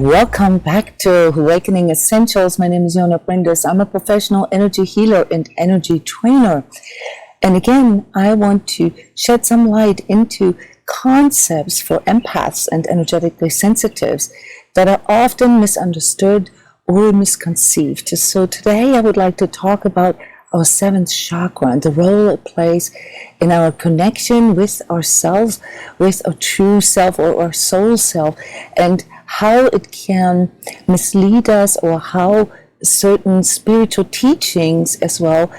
Welcome back to Awakening Essentials. My name is Jona Bryndis. I'm a professional energy healer and energy trainer. And again, I want to shed some light into concepts for empaths and energetically sensitives that are often misunderstood or misconceived. So today I would like to talk about our seventh chakra and the role it plays in our connection with ourselves, with our true self or our soul self, and how it can mislead us, or how certain spiritual teachings as well,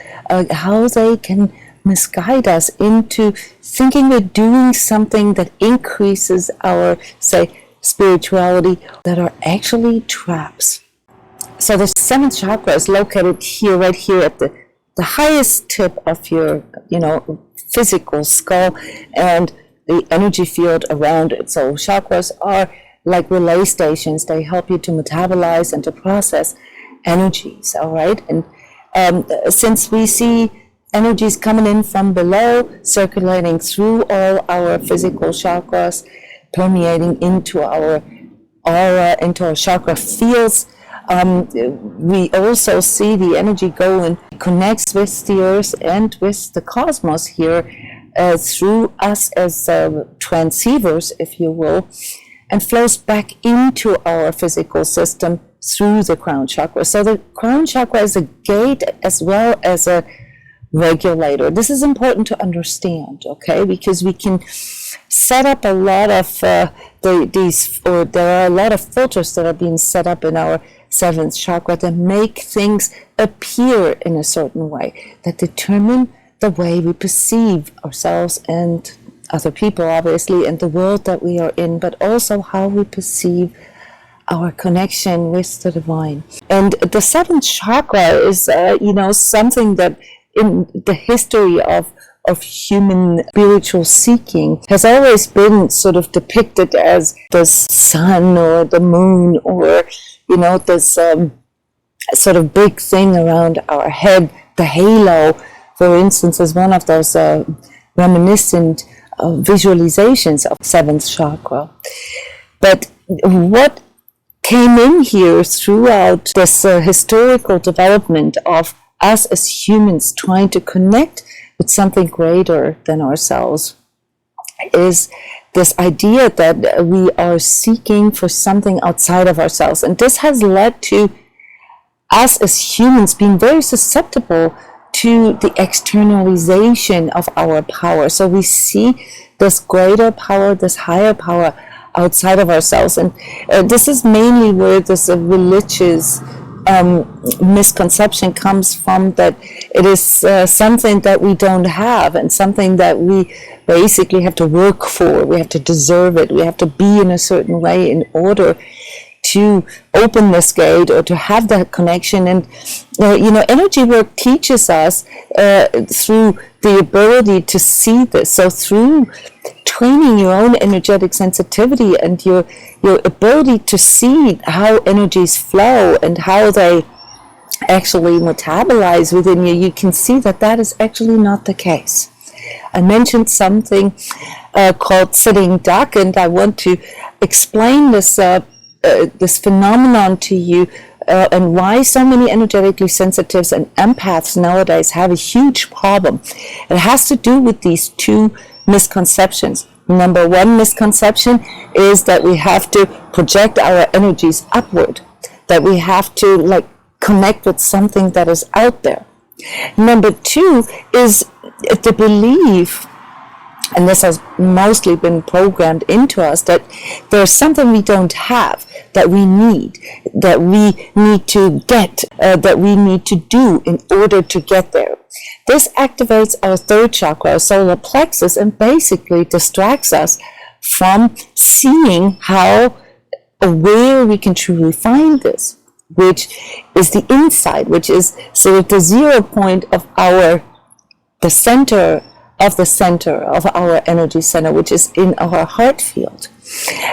how they can misguide us into thinking we're doing something that increases our, say, spirituality, that are actually traps. So the seventh chakra is located here, right here at the highest tip of your, physical skull, and the energy field around it. So chakras are like relay stations. They help you to metabolize and to process energies, all right? And since we see energies coming in from below, circulating through all our physical chakras, permeating into our aura, into our chakra fields, we also see the energy go and connects with the earth and with the cosmos here through us as transceivers, if you will, and flows back into our physical system through the crown chakra. So the crown chakra is a gate as well as a regulator. This is important to understand, okay? Because we can set up a lot of there are a lot of filters that are being set up in our seventh chakra that make things appear in a certain way, that determine the way we perceive ourselves and other people, obviously, and the world that we are in, but also how we perceive our connection with the divine. And the seventh chakra is, something that in the history of human spiritual seeking has always been sort of depicted as the sun or the moon, or, this sort of big thing around our head. The halo, for instance, is one of those reminiscent visualizations of seventh chakra. But what came in here throughout this historical development of us as humans trying to connect with something greater than ourselves is this idea that we are seeking for something outside of ourselves. And this has led to us as humans being very susceptible to the externalization of our power. So we see this greater power, this higher power outside of ourselves. And this is mainly where this religious misconception comes from, that it is something that we don't have, and something that we basically have to work for. We have to deserve it. We have to be in a certain way in order to open this gate or to have that connection. And energy work teaches us through the ability to see this. So through training your own energetic sensitivity and your ability to see how energies flow and how they actually metabolize within you, you can see that that is actually not the case. I mentioned something called sitting duck, and I want to explain this this phenomenon to you, and why so many energetically sensitives and empaths nowadays have a huge problem. It has to do with these two misconceptions. Number one misconception is that we have to project our energies upward, that we have to connect with something that is out there. Number two is the belief, and this has mostly been programmed into us, that there's something we don't have, that we need to get, that we need to do in order to get there. This activates our third chakra, our solar plexus, and basically distracts us from seeing how or where we can truly find this, which is the inside, which is sort of the 0 point of the center of our energy center, which is in our heart field.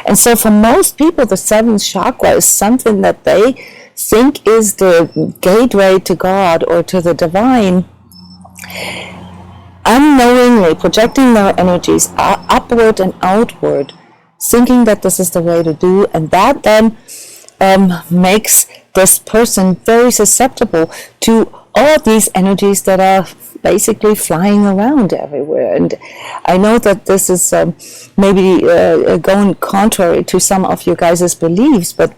And so for most people, the seventh chakra is something that they think is the gateway to God or to the divine, unknowingly projecting their energies upward and outward, thinking that this is the way to do, and that then makes this person very susceptible to all these energies that are basically flying around everywhere. And I know that this is maybe going contrary to some of you guys' beliefs, but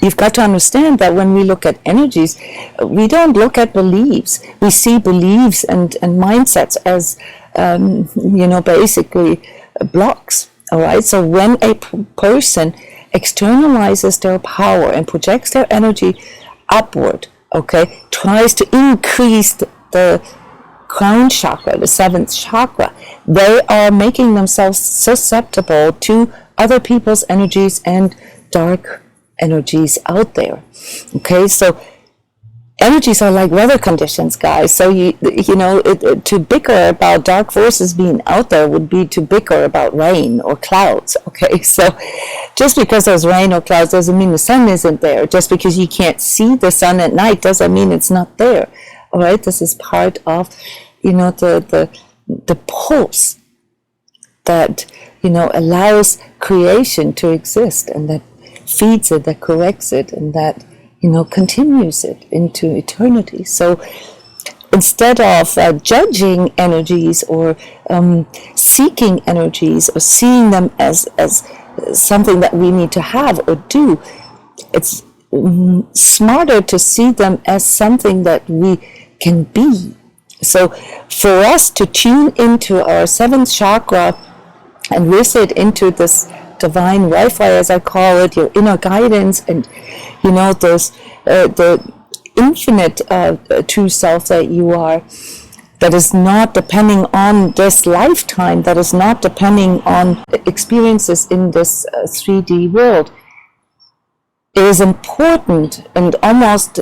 you've got to understand that when we look at energies, we don't look at beliefs. We see beliefs and mindsets as, basically blocks. All right. So when a person externalizes their power and projects their energy upward, okay, tries to increase the crown chakra, the seventh chakra, they are making themselves susceptible to other people's energies and dark energies out there. Okay, so energies are like weather conditions, guys. So to bicker about dark forces being out there would be to bicker about rain or clouds. Okay, so just because there's rain or clouds doesn't mean the sun isn't there. Just because you can't see the sun at night doesn't mean it's not there. All right, this is part of the pulse that allows creation to exist, and that feeds it, that corrects it, and that continues it into eternity. So instead of judging energies or seeking energies or seeing them as something that we need to have or do, it's smarter to see them as something that we can be. So for us to tune into our seventh chakra and visit into this divine Wi-Fi, as I call it, your inner guidance, and those the infinite true self that you are, that is not depending on this lifetime, that is not depending on experiences in this 3D world. It is important and almost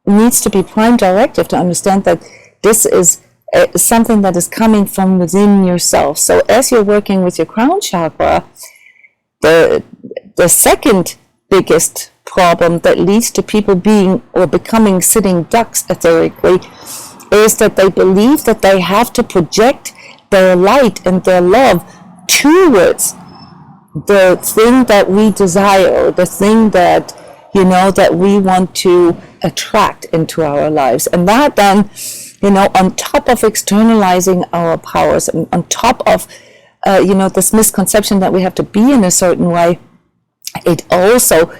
needs to be prime directive to understand that this is something that is coming from within yourself. So as you're working with your crown chakra, the second biggest problem that leads to people being or becoming sitting ducks etherically is that they believe that they have to project their light and their love towards the thing that we desire, the thing that that we want to attract into our lives. And that then, on top of externalizing our powers, and on top of this misconception that we have to be in a certain way, it also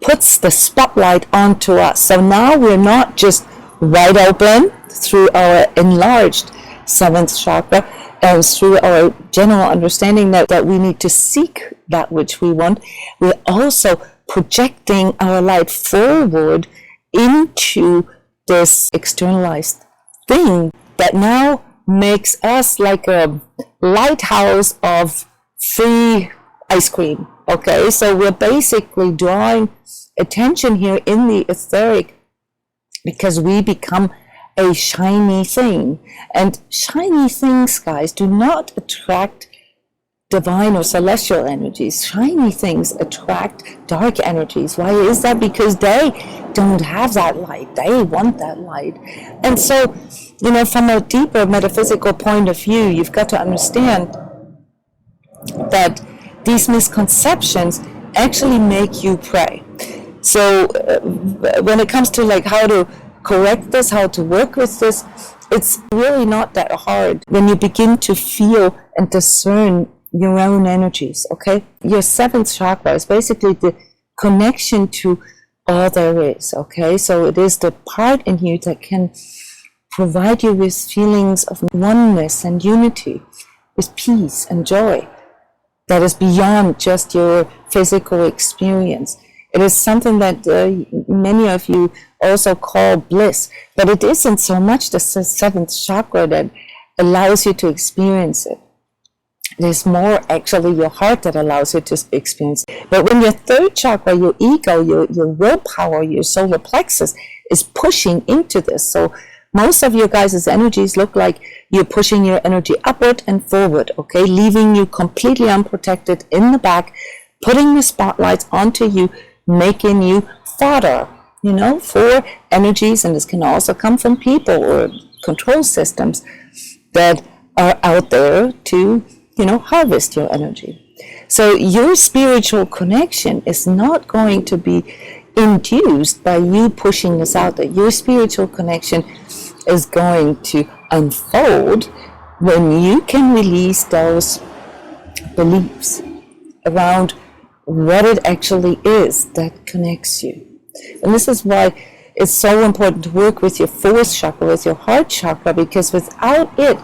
puts the spotlight onto us. So now we're not just wide open through our enlarged seventh chakra, and through our general understanding that we need to seek that which we want. We're also projecting our light forward into this externalized thing that now makes us like a lighthouse of free ice cream. Okay, so we're basically drawing attention here in the etheric because we become a shiny thing. And shiny things, guys, do not attract divine or celestial energies. Shiny things attract dark energies. Why is that? Because they don't have that light. They want that light. And so, from a deeper metaphysical point of view, you've got to understand that these misconceptions actually make you pray. So when it comes to like how to correct this, how to work with this, it's really not that hard when you begin to feel and discern your own energies. Okay, your seventh chakra is basically the connection to all there is. Okay, so it is the part in you that can provide you with feelings of oneness and unity, with peace and joy that is beyond just your physical experience. It is something that many of you also call bliss, but it isn't so much the seventh chakra that allows you to experience it. It is more actually your heart that allows you to experience it. But when your third chakra, your ego, your willpower, your solar plexus is pushing into this, so most of your guys' energies look like you're pushing your energy upward and forward, okay, leaving you completely unprotected in the back, putting the spotlights onto you, making you fodder, for energies, and this can also come from people or control systems that are out there to, harvest your energy. So your spiritual connection is not going to be induced by you pushing this out there. Your spiritual connection is going to unfold when you can release those beliefs around what it actually is that connects you. And this is why it's so important to work with your fourth chakra, with your heart chakra, because without it,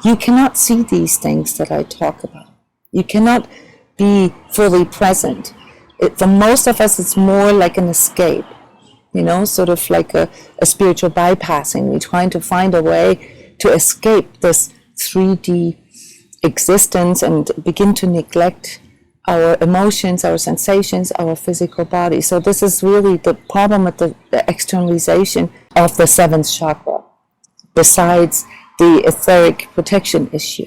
you cannot see these things that I talk about. You cannot be fully present. For most of us, it's more like an escape, sort of like a spiritual bypassing. We're trying to find a way to escape this 3D existence and begin to neglect our emotions, our sensations, our physical body. So this is really the problem with the externalization of the seventh chakra, besides the etheric protection issue.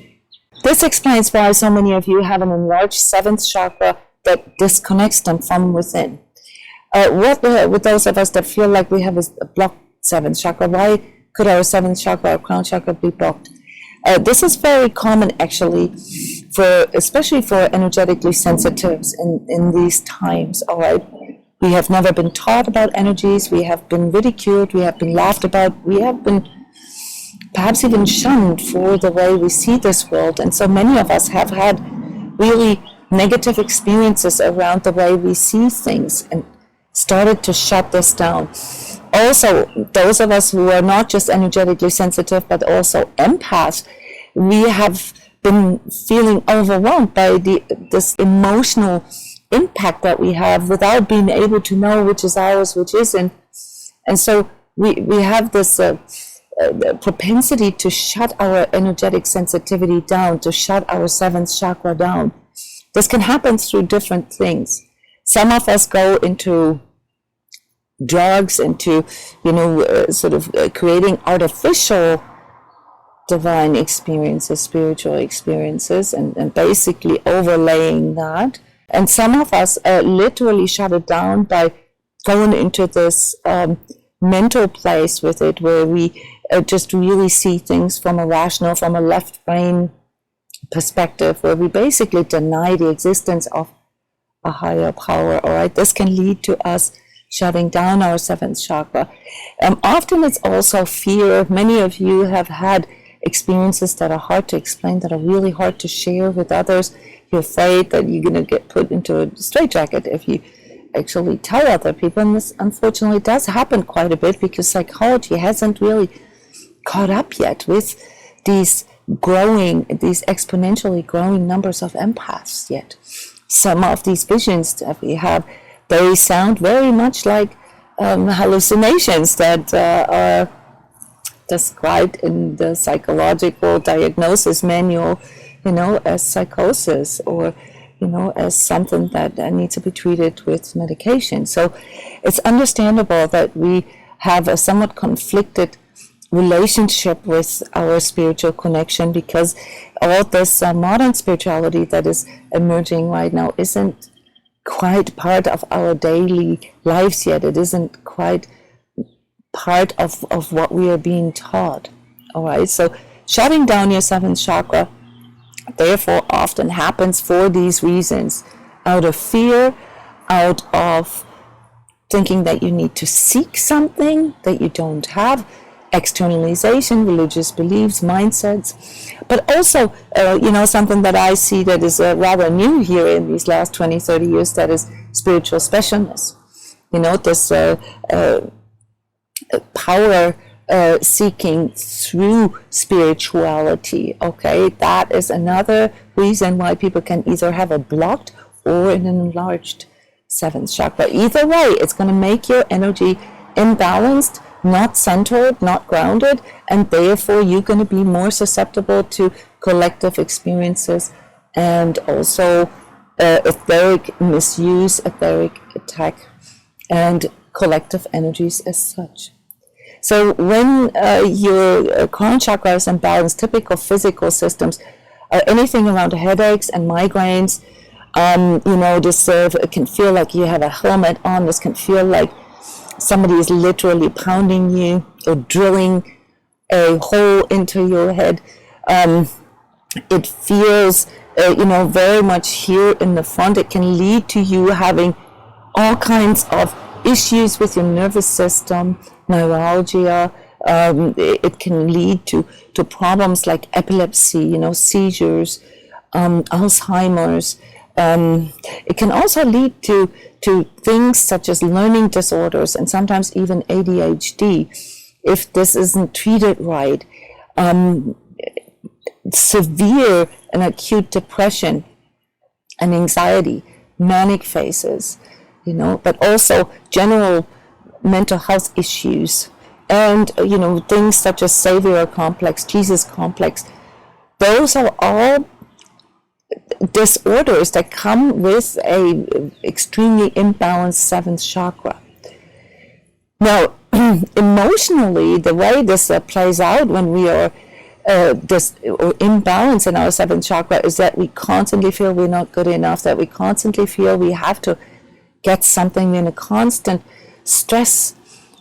This explains why so many of you have an enlarged seventh chakra that disconnects them from within. With those of us that feel like we have a blocked seventh chakra, why could our seventh chakra, our crown chakra, be blocked? This is very common, actually, especially for energetically sensitives in these times. All right, we have never been taught about energies. We have been ridiculed. We have been laughed about. We have been perhaps even shunned for the way we see this world. And so many of us have had really negative experiences around the way we see things and started to shut this down. Also, those of us who are not just energetically sensitive, but also empaths, we have been feeling overwhelmed by this emotional impact that we have without being able to know which is ours, which isn't. And so we have this propensity to shut our energetic sensitivity down, to shut our seventh chakra down. This can happen through different things. Some of us go into drugs, into, sort of creating artificial divine experiences, spiritual experiences, and basically overlaying that. And some of us literally shut it down by going into this mental place with it, where we just really see things from a rational, from a left brain perspective, where we basically deny the existence of a higher power. All right, this can lead to us shutting down our seventh chakra. Often it's also fear. Many of you have had experiences that are hard to explain, that are really hard to share with others. You're afraid that you're going to get put into a straitjacket if you actually tell other people. And this unfortunately does happen quite a bit, because psychology hasn't really caught up yet with these exponentially growing numbers of empaths yet. Some of these visions that we have, they sound very much like hallucinations that are described in the psychological diagnosis manual, as psychosis, or, as something that needs to be treated with medication. So it's understandable that we have a somewhat conflicted relationship with our spiritual connection, because all this modern spirituality that is emerging right now isn't quite part of our daily lives yet. It isn't quite part of what we are being taught. All right, so shutting down your seventh chakra therefore often happens for these reasons: out of fear, out of thinking that you need to seek something that you don't have, externalization, religious beliefs, mindsets, but also, something that I see that is rather new here in these last 20, 30 years, that is spiritual specialness. This power seeking through spirituality, okay? That is another reason why people can either have a blocked or an enlarged seventh chakra. Either way, it's going to make your energy imbalanced, not centered, not grounded, and therefore you're going to be more susceptible to collective experiences and also etheric misuse, etheric attack, and collective energies as such. So when your crown chakra is imbalanced, typical physical systems are anything around headaches and migraines. This can feel like you have a helmet on. This can feel like somebody is literally pounding you or drilling a hole into your head. It feels very much here in the front. It can lead to you having all kinds of issues with your nervous system, neuralgia. It can lead to problems like epilepsy, seizures, Alzheimer's. It can also lead to things such as learning disorders and sometimes even ADHD if this isn't treated right. Severe and acute depression and anxiety, manic phases, but also general mental health issues and, things such as Savior complex, Jesus complex. Those are all disorders that come with a extremely imbalanced seventh chakra. Now, emotionally, the way this plays out when we are imbalance in our seventh chakra is that we constantly feel we're not good enough, that we constantly feel we have to get something, in a constant stress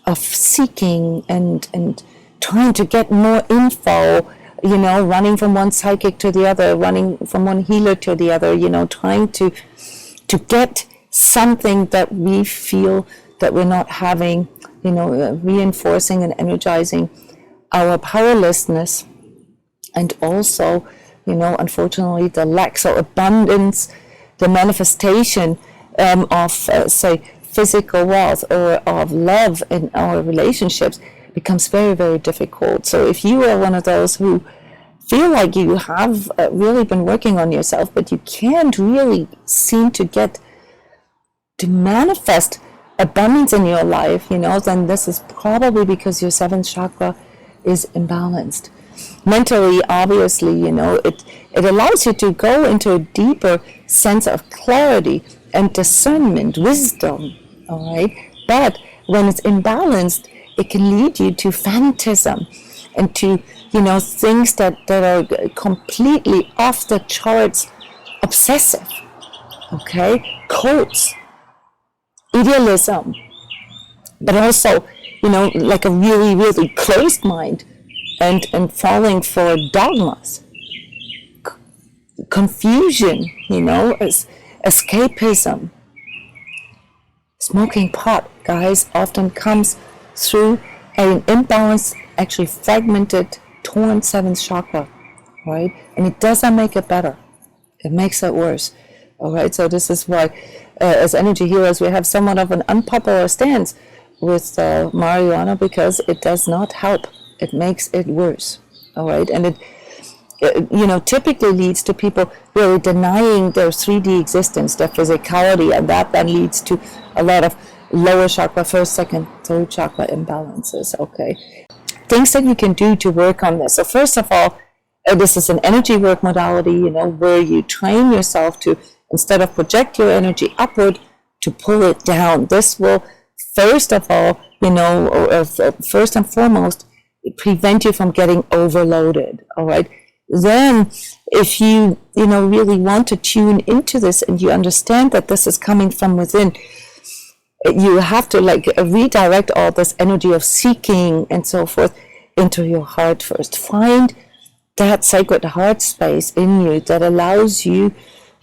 of seeking and trying to get more info, running from one psychic to the other, running from one healer to the other, trying to get something that we feel that we're not having, reinforcing and energizing our powerlessness. And also, unfortunately, the lack, so abundance, the manifestation of, say, physical wealth or of love in our relationships becomes very, very difficult. So if you are one of those who feel like you have really been working on yourself, but you can't really seem to get to manifest abundance in your life, then this is probably because your seventh chakra is imbalanced. Mentally, obviously, it allows you to go into a deeper sense of clarity and discernment, wisdom, all right? But when it's imbalanced, it can lead you to phantasm and to, things that are completely off the charts, obsessive, okay? Cults, idealism, but also, like a really, really closed mind and falling for dogmas, confusion, escapism. Smoking pot, guys, often comes through an imbalanced, actually fragmented, torn seventh chakra, right? And it doesn't make it better. It makes it worse, all right? So this is why, as energy healers, we have somewhat of an unpopular stance with marijuana, because it does not help. It makes it worse, all right? And it typically leads to people really denying their 3D existence, their physicality, and that then leads to a lot of lower chakra, first, second, third chakra imbalances, okay? Things that you can do to work on this. So first of all, this is an energy work modality, where you train yourself to, instead of project your energy upward, to pull it down. This will, first of all, first and foremost, prevent you from getting overloaded, all right? Then, if you, really want to tune into this and you understand that this is coming from within, you have to redirect all this energy of seeking and so forth into your heart first. Find that sacred heart space in you that allows you,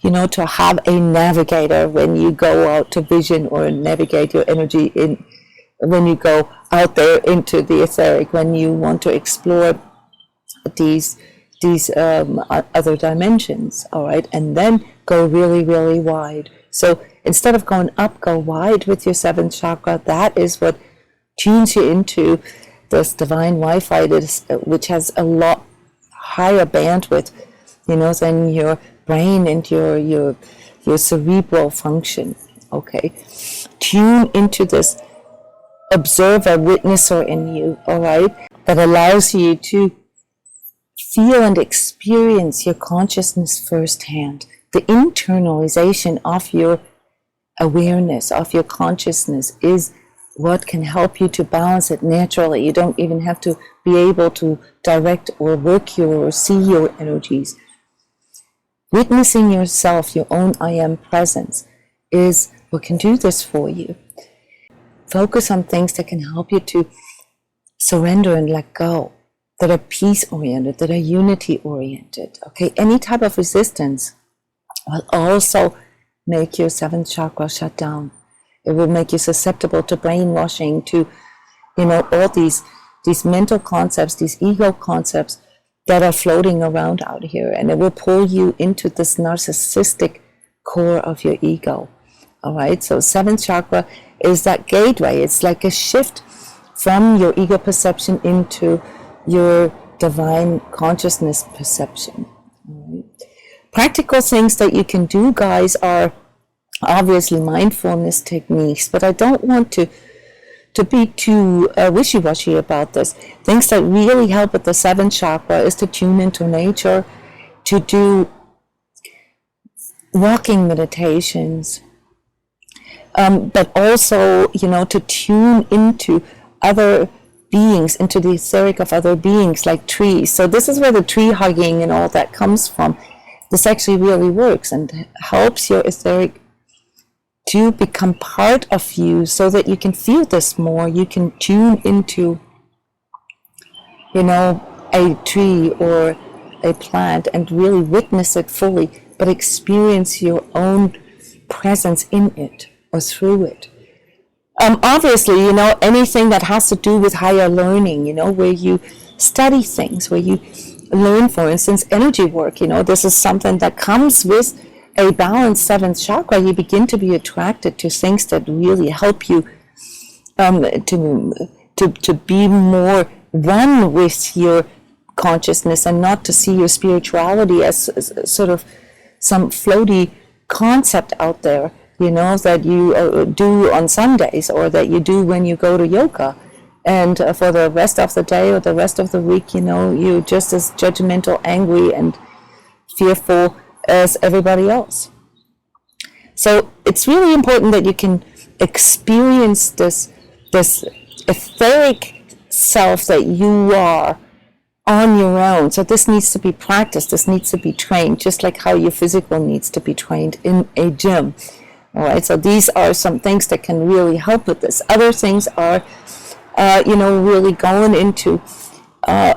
to have a navigator when you go out to vision or navigate your energy in, when you go out there into the etheric, when you want to explore these other dimensions, all right? And then go really, really wide. So instead of going up, go wide with your seventh chakra. That is what tunes you into this divine Wi-Fi, which has a lot higher bandwidth, than your brain and your cerebral function, okay? Tune into this observer, witnesser in you, all right, that allows you to feel and experience your consciousness firsthand. The internalization of your awareness, of your consciousness, is what can help you to balance it naturally. You don't even have to be able to direct or work or see your energies. Witnessing yourself, your own I am presence, is what can do this for you. Focus on things that can help you to surrender and let go, that are peace-oriented, that are unity-oriented, okay? Any type of resistance will also make your seventh chakra shut down. It will make you susceptible to brainwashing, to, all these mental concepts, these ego concepts that are floating around out here. And it will pull you into this narcissistic core of your ego. All right, so seventh chakra is that gateway. It's like a shift from your ego perception into your divine consciousness perception. All right. Practical things that you can do, guys, are obviously mindfulness techniques, but I don't want to be too wishy-washy about this. Things that really help with the seventh chakra is to tune into nature, to do walking meditations, but also, to tune into other beings, into the etheric of other beings, like trees. So this is where the tree hugging and all that comes from. This actually really works and helps your etheric to become part of you, so that you can feel this more. You can tune into, a tree or a plant and really witness it fully, but experience your own presence in it or through it. Obviously, anything that has to do with higher learning, where you study things, where you learn, for instance, energy work, this is something that comes with a balanced seventh chakra. You begin to be attracted to things that really help you to be more one with your consciousness, and not to see your spirituality as sort of some floaty concept out there, that you do on Sundays, or that you do when you go to yoga. And for the rest of the day or the rest of the week, you're just as judgmental, angry, and fearful as everybody else. So it's really important that you can experience this etheric self that you are on your own. So this needs to be practiced, this needs to be trained, just like how your physical needs to be trained in a gym. All right, so these are some things that can really help with this. Other things are, really going into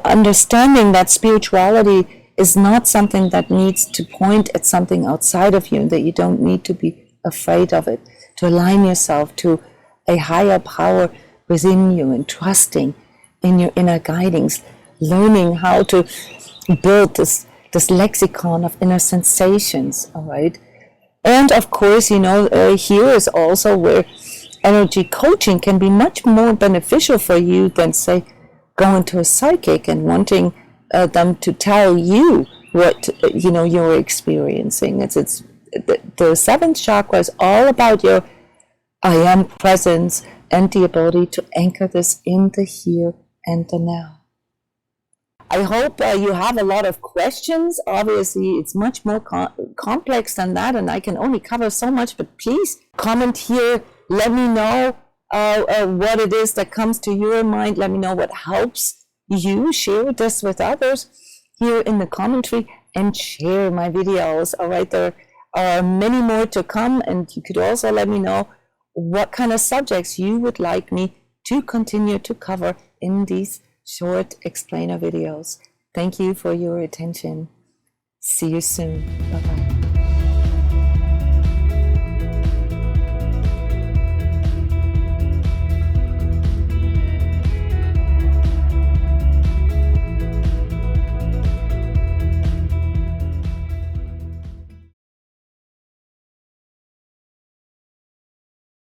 understanding that spirituality is not something that needs to point at something outside of you, that you don't need to be afraid of it, to align yourself to a higher power within you, and trusting in your inner guidings, learning how to build this lexicon of inner sensations, all right? And of course, here is also where energy coaching can be much more beneficial for you than, say, going to a psychic and wanting them to tell you what you're experiencing. It's the seventh chakra is all about your I am presence and the ability to anchor this in the here and the now. I hope you have a lot of questions. Obviously, it's much more complex than that, and I can only cover so much, but please comment here. Let me know what it is that comes to your mind. Let me know what helps you. Share this with others here in the commentary, and share my videos. All right, there are many more to come, and you could also let me know what kind of subjects you would like me to continue to cover in these short explainer videos. Thank you for your attention. See you soon. Bye-bye.